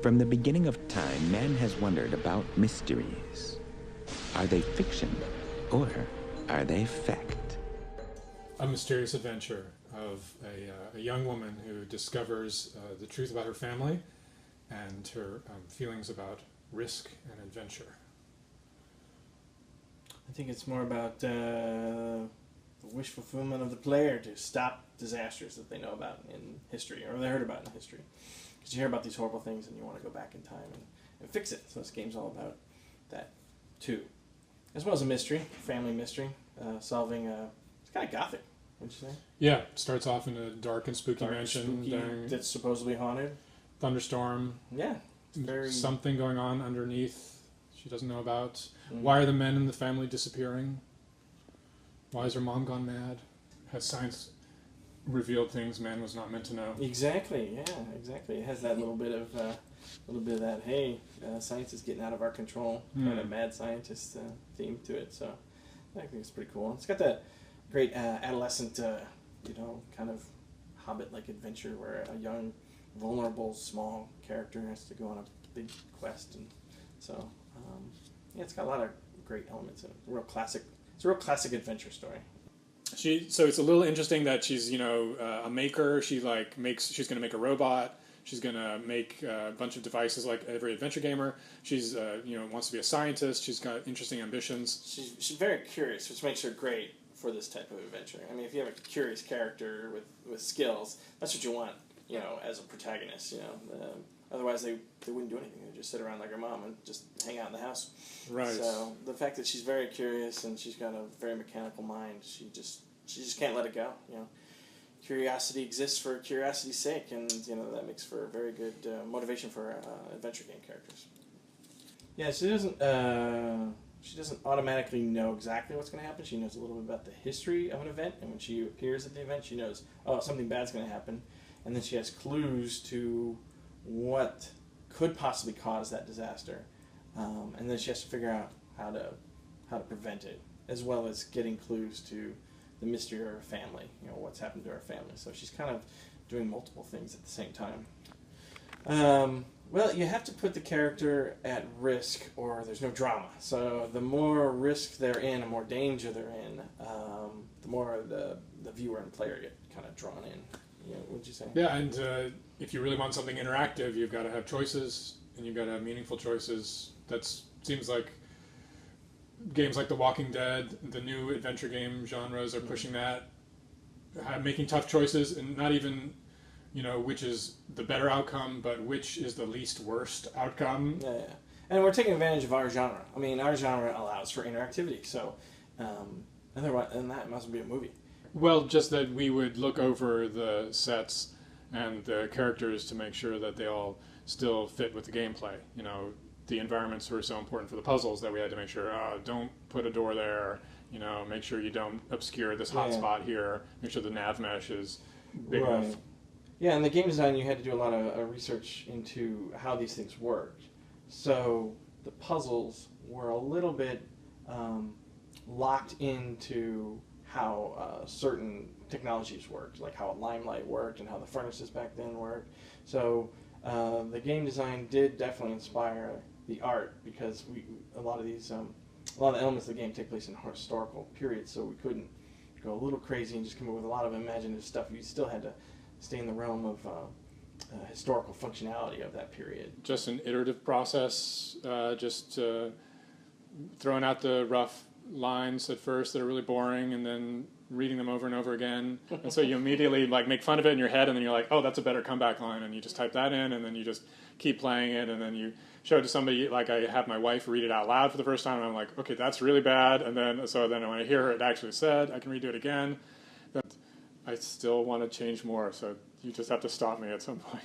From the beginning of time, man has wondered about mysteries. Are they fiction or are they fact? A mysterious adventure of a young woman who discovers the truth about her family and her feelings about risk and adventure. I think it's more about the wish fulfillment of the player to stop disasters that they know about in history, or they heard about in history. Because you hear about these horrible things and you want to go back in time and fix it. So this game's all about that, too. As well as a mystery, family mystery, solving it's kind of gothic, wouldn't you say? Yeah, it starts off in a dark and spooky mansion. That's supposedly haunted. Thunderstorm. Yeah. Very... Something going on underneath she doesn't know about. Mm-hmm. Why are the men in the family disappearing? Why is her mom gone mad? Has science revealed things man was not meant to know? Exactly, yeah, exactly. It has that little bit of that, hey, science is getting out of our control, kind of mad scientist theme to it. So I think it's pretty cool. It's got that great adolescent, kind of Hobbit-like adventure where a young, vulnerable, small character has to go on a big quest, and so it's got a lot of great elements in it. It's a real classic adventure story. So it's a little interesting that she's a maker. She's going to make a robot. She's going to make a bunch of devices like every adventure gamer. She's wants to be a scientist. She's got interesting ambitions. She's very curious, which makes her great for this type of adventure. I mean, if you have a curious character with skills, that's what you want, as a protagonist. Otherwise they wouldn't do anything. They'd just sit around like her mom and just hang out in the house. Right. So the fact that she's very curious and she's got a very mechanical mind, she just can't let it go. Curiosity exists for curiosity's sake, and that makes for a very good motivation for adventure game characters. Yeah, she doesn't automatically know exactly what's going to happen. She knows a little bit about the history of an event, and when she appears at the event, she knows, something bad's going to happen, and then she has clues to what could possibly cause that disaster, and then she has to figure out how to prevent it, as well as getting clues to the mystery of her family, what's happened to her family. So she's kind of doing multiple things at the same time. Well, you have to put the character at risk or there's no drama. So the more risk they're in, the more danger they're in, the more the viewer and player get kind of drawn in. What'd you say? Yeah, and if you really want something interactive, you've got to have choices, and you've got to have meaningful choices. That seems like games like The Walking Dead, the new adventure game genres are pushing that, making tough choices, and not even, which is the better outcome, but which is the least worst outcome. Yeah. And we're taking advantage of our genre. I mean, our genre allows for interactivity, so otherwise, and that must be a movie. Well, just that we would look over the sets and the characters to make sure that they all still fit with the gameplay. The environments were so important for the puzzles that we had to make sure, don't put a door there, make sure you don't obscure this hot spot here, make sure the nav mesh is big enough. Yeah, in the game design, you had to do a lot of research into how these things worked. So the puzzles were a little bit locked into how certain technologies worked, like how a limelight worked and how the furnaces back then worked. So the game design did definitely inspire the art, because a lot of the elements of the game take place in historical periods, so we couldn't go a little crazy and just come up with a lot of imaginative stuff. You still had to stay in the realm of historical functionality of that period. Just an iterative process, just throwing out the rough lines at first that are really boring, and then reading them over and over again, and so you immediately make fun of it in your head, and then you're like, oh, that's a better comeback line, and you just type that in, and then you just keep playing it, and then you show it to somebody. Like, I have my wife read it out loud for the first time, and I'm like, okay, that's really bad, and then when I hear it actually said, I can redo it again. But I still want to change more, so you just have to stop me at some point.